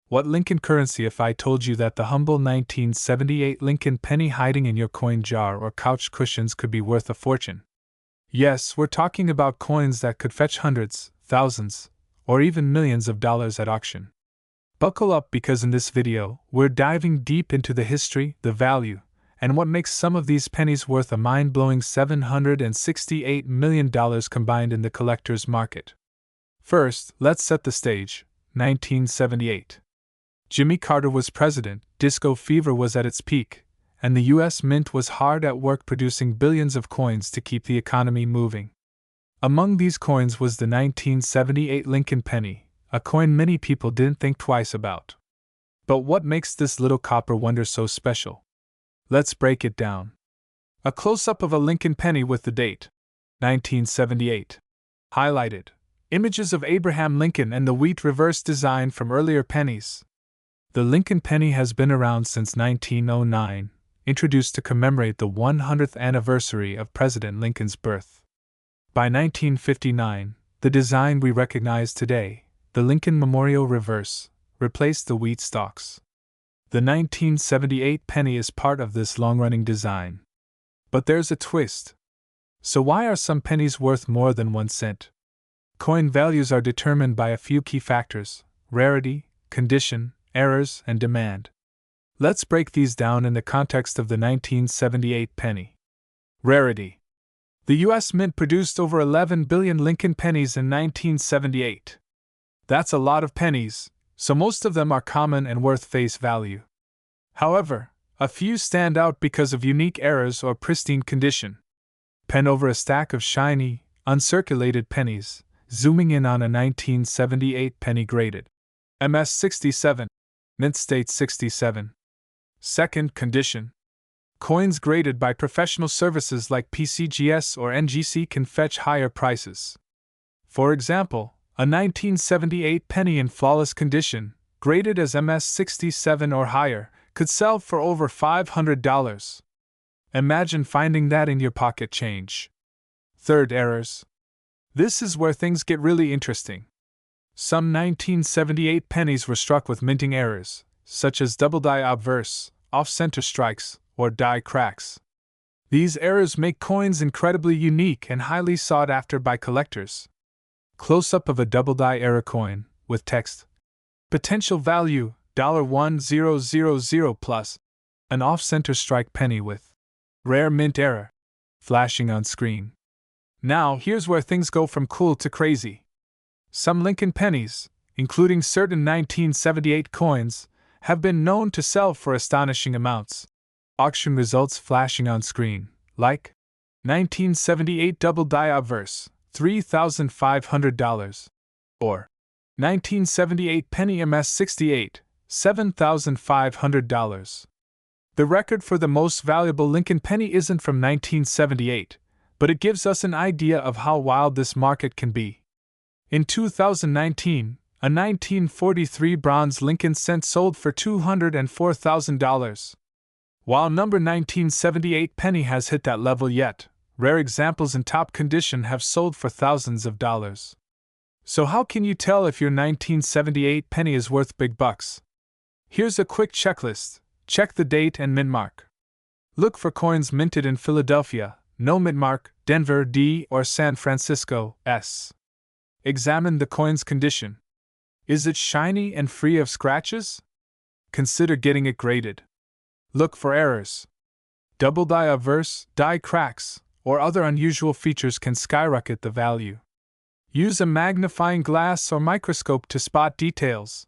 What Lincoln currency if I told you that the humble 1978 Lincoln penny hiding in your coin jar or couch cushions could be worth a fortune? Yes, we're talking about coins that could fetch hundreds, thousands, or even millions of dollars at auction. Buckle up because in this video, we're diving deep into the history, the value, and what makes some of these pennies worth a mind-blowing $768 million combined in the collector's market. First, let's set the stage. 1978. Jimmy Carter was president, disco fever was at its peak, and the U.S. Mint was hard at work producing billions of coins to keep the economy moving. Among these coins was the 1978 Lincoln penny, a coin many people didn't think twice about. But what makes this little copper wonder so special? Let's break it down. A close-up of a Lincoln penny with the date, 1978. Highlighted. Images of Abraham Lincoln and the wheat reverse design from earlier pennies. The Lincoln penny has been around since 1909, introduced to commemorate the 100th anniversary of President Lincoln's birth. By 1959, the design we recognize today, the Lincoln Memorial Reverse, replaced the wheat stalks. The 1978 penny is part of this long-running design. But there's a twist. So why are some pennies worth more than 1 cent? Coin values are determined by a few key factors: rarity, condition, errors, and demand. Let's break these down in the context of the 1978 penny. Rarity. The U.S. Mint produced over 11 billion Lincoln pennies in 1978. That's a lot of pennies, so most of them are common and worth face value. However, a few stand out because of unique errors or pristine condition. Pen over a stack of shiny, uncirculated pennies, zooming in on a 1978 penny graded. MS 67. Mint state 67. Second, condition. Coins graded by professional services like PCGS or NGC can fetch higher prices. For example, a 1978 penny in flawless condition, graded as MS 67 or higher, could sell for over $500. Imagine finding that in your pocket change. Third, errors. This is where things get really interesting. Some 1978 pennies were struck with minting errors, such as double die obverse, off-center strikes, or die cracks. These errors make coins incredibly unique and highly sought after by collectors. Close-up of a double die error coin, with text. Potential value, $1000 plus. An off-center strike penny with rare mint error, flashing on screen. Now here's where things go from cool to crazy. Some Lincoln pennies, including certain 1978 coins, have been known to sell for astonishing amounts. Auction results flashing on screen, like 1978 double die obverse, $3,500, or 1978 penny MS 68, $7,500. The record for the most valuable Lincoln penny isn't from 1978, but it gives us an idea of how wild this market can be. In 2019, a 1943 bronze Lincoln cent sold for $204,000. While number 1978 penny has hit that level yet, rare examples in top condition have sold for thousands of dollars. So how can you tell if your 1978 penny is worth big bucks? Here's a quick checklist. Check the date and mint mark. Look for coins minted in Philadelphia, no mint mark, Denver, D, or San Francisco, S. Examine the coin's condition. Is it shiny and free of scratches? Consider getting it graded. Look for errors. Double die obverse, die cracks, or other unusual features can skyrocket the value. Use a magnifying glass or microscope to spot details.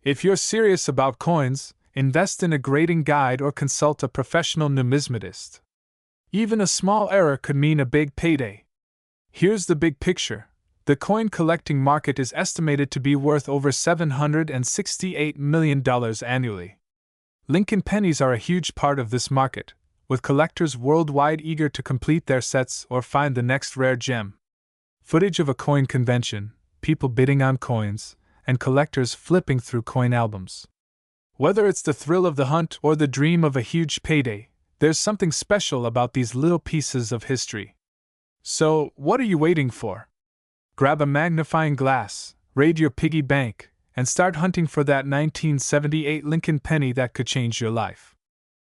If you're serious about coins, invest in a grading guide or consult a professional numismatist. Even a small error could mean a big payday. Here's the big picture. The coin collecting market is estimated to be worth over $768 million annually. Lincoln pennies are a huge part of this market, with collectors worldwide eager to complete their sets or find the next rare gem. Footage of a coin convention, people bidding on coins, and collectors flipping through coin albums. Whether it's the thrill of the hunt or the dream of a huge payday, there's something special about these little pieces of history. So, what are you waiting for? Grab a magnifying glass, raid your piggy bank, and start hunting for that 1978 Lincoln penny that could change your life.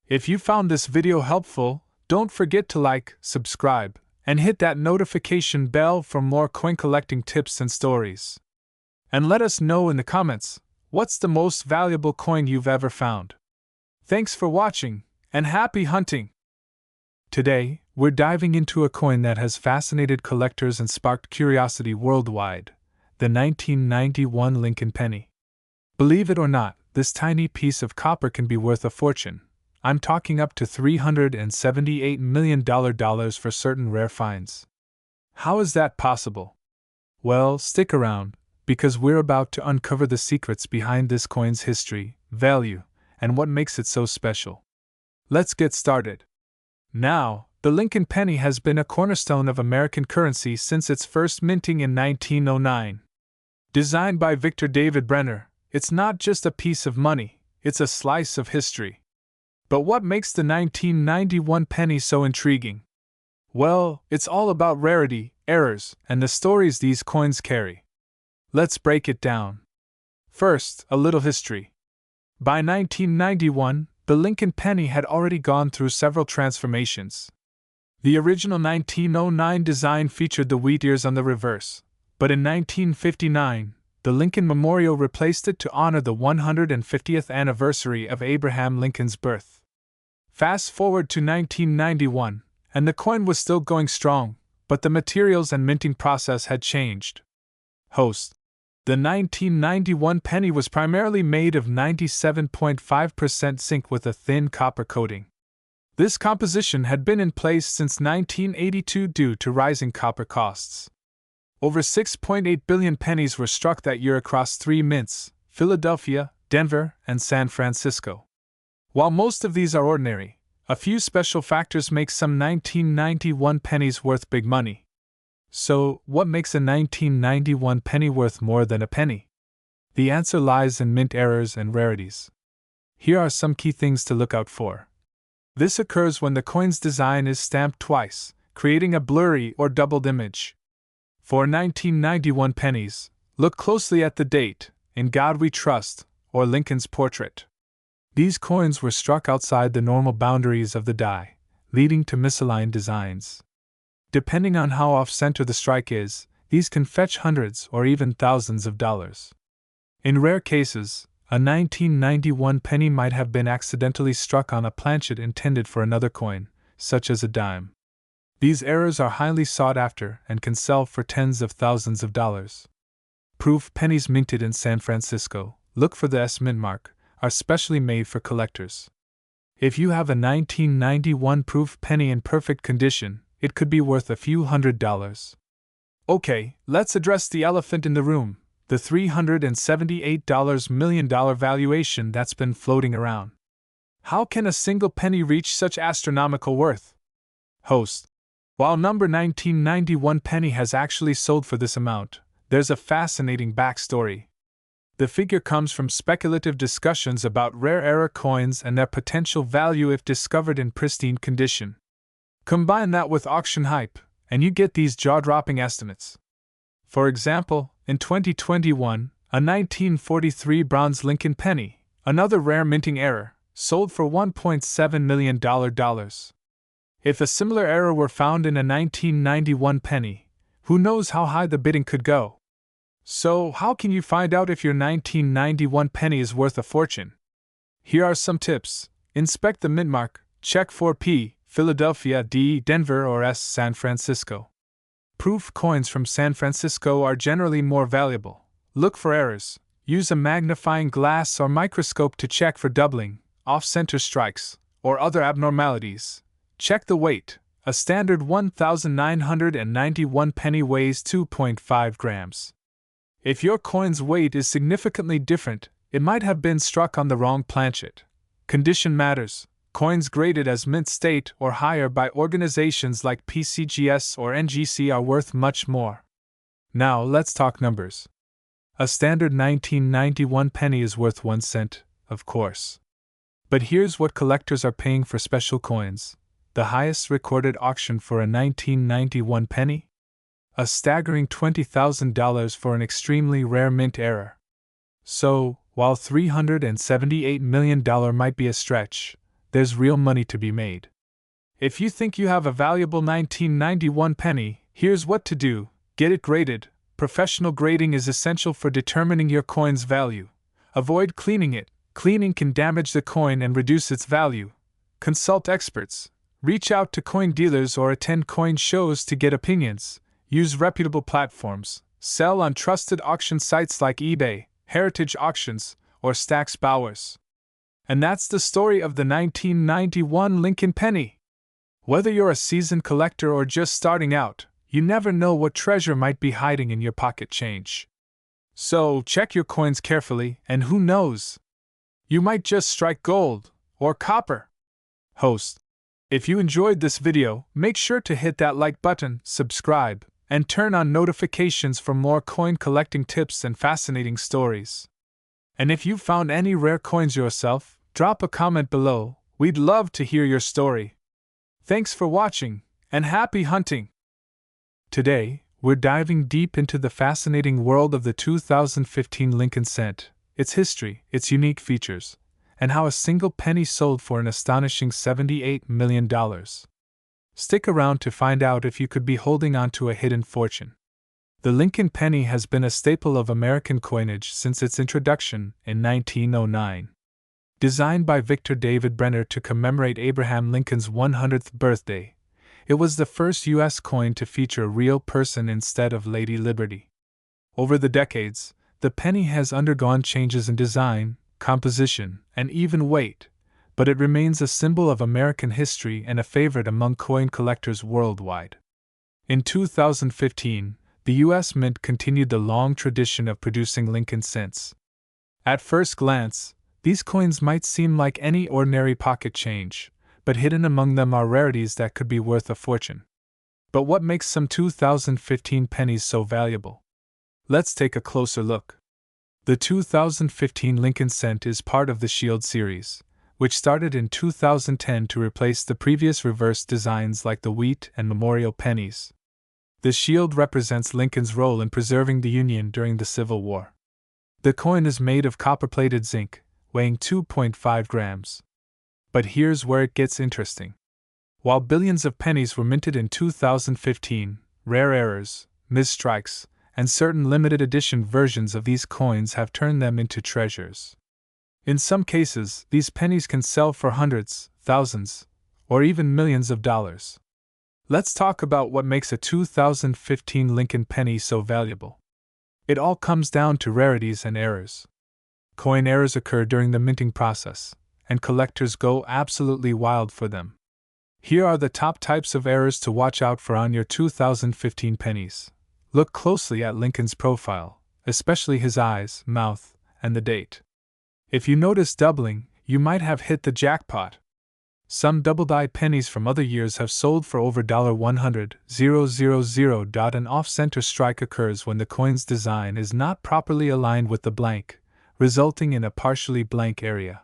If you found this video helpful, don't forget to like, subscribe, and hit that notification bell for more coin collecting tips and stories. And let us know in the comments, what's the most valuable coin you've ever found? Thanks for watching, and happy hunting! Today, we're diving into a coin that has fascinated collectors and sparked curiosity worldwide, the 1991 Lincoln penny. Believe it or not, this tiny piece of copper can be worth a fortune. I'm talking up to $378 million for certain rare finds. How is that possible? Well, stick around, because we're about to uncover the secrets behind this coin's history, value, and what makes it so special. Let's get started. Now, the Lincoln penny has been a cornerstone of American currency since its first minting in 1909. Designed by Victor David Brenner, it's not just a piece of money, it's a slice of history. But what makes the 1991 penny so intriguing? Well, it's all about rarity, errors, and the stories these coins carry. Let's break it down. First, a little history. By 1991, the Lincoln penny had already gone through several transformations. The original 1909 design featured the wheat ears on the reverse, but in 1959, the Lincoln Memorial replaced it to honor the 150th anniversary of Abraham Lincoln's birth. Fast forward to 1991, and the coin was still going strong, but the materials and minting process had changed. Host. The 1991 penny was primarily made of 97.5% zinc with a thin copper coating. This composition had been in place since 1982 due to rising copper costs. Over 6.8 billion pennies were struck that year across 3 mints, Philadelphia, Denver, and San Francisco. While most of these are ordinary, a few special factors make some 1991 pennies worth big money. So, what makes a 1991 penny worth more than a penny? The answer lies in mint errors and rarities. Here are some key things to look out for. This occurs when the coin's design is stamped twice, creating a blurry or doubled image. For 1991 pennies, look closely at the date, "In God We Trust," or Lincoln's portrait. These coins were struck outside the normal boundaries of the die, leading to misaligned designs. Depending on how off-center the strike is, these can fetch hundreds or even thousands of dollars. In rare cases, a 1991 penny might have been accidentally struck on a planchet intended for another coin, such as a dime. These errors are highly sought after and can sell for tens of thousands of dollars. Proof pennies minted in San Francisco, look for the S mint mark, are specially made for collectors. If you have a 1991 proof penny in perfect condition, it could be worth a few $100s. Okay, let's address the elephant in the room, the $378 million valuation that's been floating around. How can a single penny reach such astronomical worth? Host. While number 1991 penny has actually sold for this amount, there's a fascinating backstory. The figure comes from speculative discussions about rare era coins and their potential value if discovered in pristine condition. Combine that with auction hype, and you get these jaw-dropping estimates. For example, in 2021, a 1943 bronze Lincoln penny, another rare minting error, sold for $1.7 million. If a similar error were found in a 1991 penny, who knows how high the bidding could go? So, how can you find out if your 1991 penny is worth a fortune? Here are some tips. Inspect the mint mark, check for P, Philadelphia, D, Denver, or S, San Francisco. Proof coins from San Francisco are generally more valuable. Look for errors. Use a magnifying glass or microscope to check for doubling, off-center strikes, or other abnormalities. Check the weight. A standard 1,991 penny weighs 2.5 grams. If your coin's weight is significantly different, it might have been struck on the wrong planchet. Condition matters. Coins graded as mint state or higher by organizations like PCGS or NGC are worth much more. Now let's talk numbers. A standard 1991 penny is worth 1 cent, of course. But here's what collectors are paying for special coins. The highest recorded auction for a 1991 penny? A staggering $20,000 for an extremely rare mint error. So, while $378 million might be a stretch, there's real money to be made. If you think you have a valuable 1991 penny, here's what to do: get it graded. Professional grading is essential for determining your coin's value. Avoid cleaning it. Cleaning can damage the coin and reduce its value. Consult experts. Reach out to coin dealers or attend coin shows to get opinions. Use reputable platforms. Sell on trusted auction sites like eBay, Heritage Auctions, or Stack's Bowers. And that's the story of the 1991 Lincoln penny. Whether you're a seasoned collector or just starting out, you never know what treasure might be hiding in your pocket change. So check your coins carefully, and who knows? You might just strike gold or copper. Host. If you enjoyed this video, make sure to hit that like button, subscribe, and turn on notifications for more coin collecting tips and fascinating stories. And if you found any rare coins yourself, drop a comment below. We'd love to hear your story. Thanks for watching, and happy hunting! Today, we're diving deep into the fascinating world of the 2015 Lincoln cent, its history, its unique features, and how a single penny sold for an astonishing $78 million. Stick around to find out if you could be holding on to a hidden fortune. The Lincoln penny has been a staple of American coinage since its introduction in 1909. Designed by Victor David Brenner to commemorate Abraham Lincoln's 100th birthday, it was the first U.S. coin to feature a real person instead of Lady Liberty. Over the decades, the penny has undergone changes in design, composition, and even weight, but it remains a symbol of American history and a favorite among coin collectors worldwide. In 2015, the U.S. Mint continued the long tradition of producing Lincoln cents. At first glance, these coins might seem like any ordinary pocket change, but hidden among them are rarities that could be worth a fortune. But what makes some 2015 pennies so valuable? Let's take a closer look. The 2015 Lincoln cent is part of the Shield series, which started in 2010 to replace the previous reverse designs like the Wheat and Memorial pennies. The shield represents Lincoln's role in preserving the Union during the Civil War. The coin is made of copper-plated zinc, weighing 2.5 grams. But here's where it gets interesting. While billions of pennies were minted in 2015, rare errors, misstrikes, and certain limited edition versions of these coins have turned them into treasures. In some cases, these pennies can sell for hundreds, thousands, or even millions of dollars. Let's talk about what makes a 2015 Lincoln penny so valuable. It all comes down to rarities and errors. Coin errors occur during the minting process, and collectors go absolutely wild for them. Here are the top types of errors to watch out for on your 2015 pennies. Look closely at Lincoln's profile, especially his eyes, mouth, and the date. If you notice doubling, you might have hit the jackpot. Some double-die pennies from other years have sold for over $100,000. An off-center strike occurs when the coin's design is not properly aligned with the blank, resulting in a partially blank area.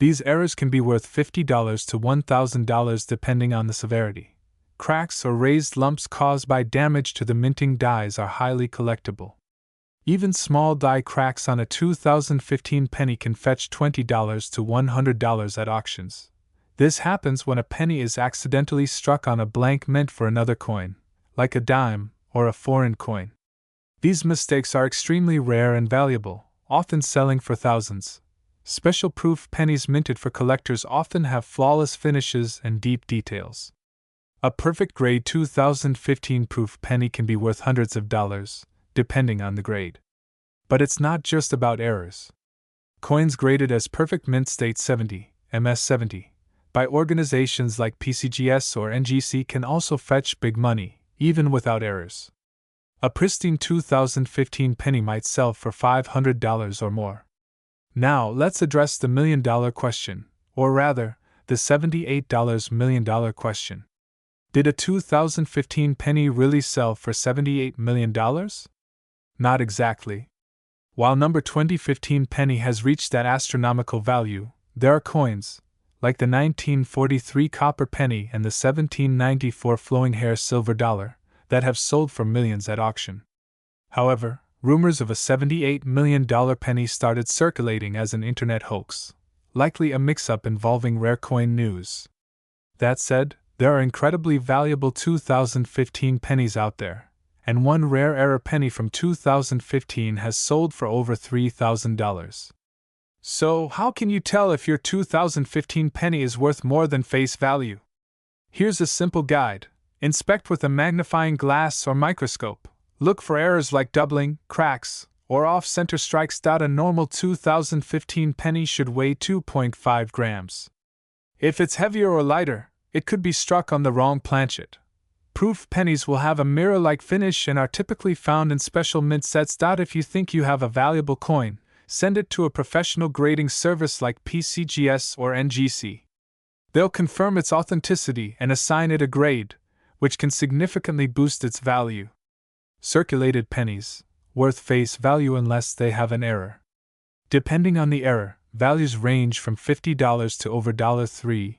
These errors can be worth $50 to $1,000 depending on the severity. Cracks or raised lumps caused by damage to the minting dies are highly collectible. Even small die cracks on a 2015 penny can fetch $20 to $100 at auctions. This happens when a penny is accidentally struck on a blank meant for another coin, like a dime or a foreign coin. These mistakes are extremely rare and valuable, often selling for thousands. Special proof pennies minted for collectors often have flawless finishes and deep details. A perfect grade 2015 proof penny can be worth hundreds of dollars, depending on the grade. But it's not just about errors. Coins graded as perfect mint state 70, MS70, by organizations like PCGS or NGC can also fetch big money, even without errors. A pristine 2015 penny might sell for $500 or more. Now let's address the million-dollar question, or rather, the $78 million question. Did a 2015 penny really sell for $78 million? Not exactly. While number 2015 penny has reached that astronomical value, there are coins, like the 1943 copper penny and the 1794 flowing hair silver dollar, that have sold for millions at auction. However, rumors of a $78 million penny started circulating as an internet hoax, likely a mix-up involving rare coin news. That said, there are incredibly valuable 2015 pennies out there, and one rare error penny from 2015 has sold for over $3,000. So, how can you tell if your 2015 penny is worth more than face value? Here's a simple guide. Inspect with a magnifying glass or microscope. Look for errors like doubling, cracks, or off-center strikes. A normal 2015 penny should weigh 2.5 grams. If it's heavier or lighter, it could be struck on the wrong planchet. Proof pennies will have a mirror-like finish and are typically found in special mint sets. If you think you have a valuable coin, send it to a professional grading service like PCGS or NGC. They'll confirm its authenticity and assign it a grade, which can significantly boost its value. Circulated pennies, worth face value unless they have an error. Depending on the error, values range from $50 to over $3,000.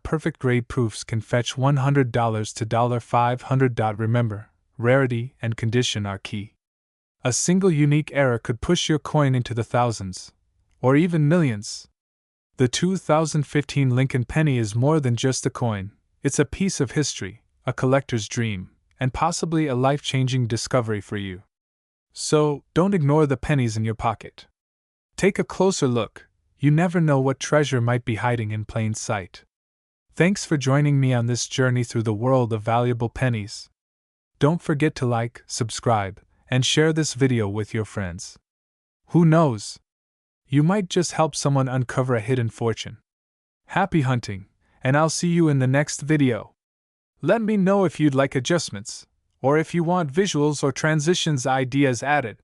Perfect grade proofs can fetch $100 to $500. Remember, rarity and condition are key. A single unique error could push your coin into the thousands, or even millions. The 2015 Lincoln penny is more than just a coin, it's a piece of history, a collector's dream, and possibly a life-changing discovery for you. So, don't ignore the pennies in your pocket. Take a closer look, you never know what treasure might be hiding in plain sight. Thanks for joining me on this journey through the world of valuable pennies. Don't forget to like, subscribe, and share this video with your friends. Who knows? You might just help someone uncover a hidden fortune. Happy hunting, and I'll see you in the next video. Let me know if you'd like adjustments, or if you want visuals or transitions ideas added.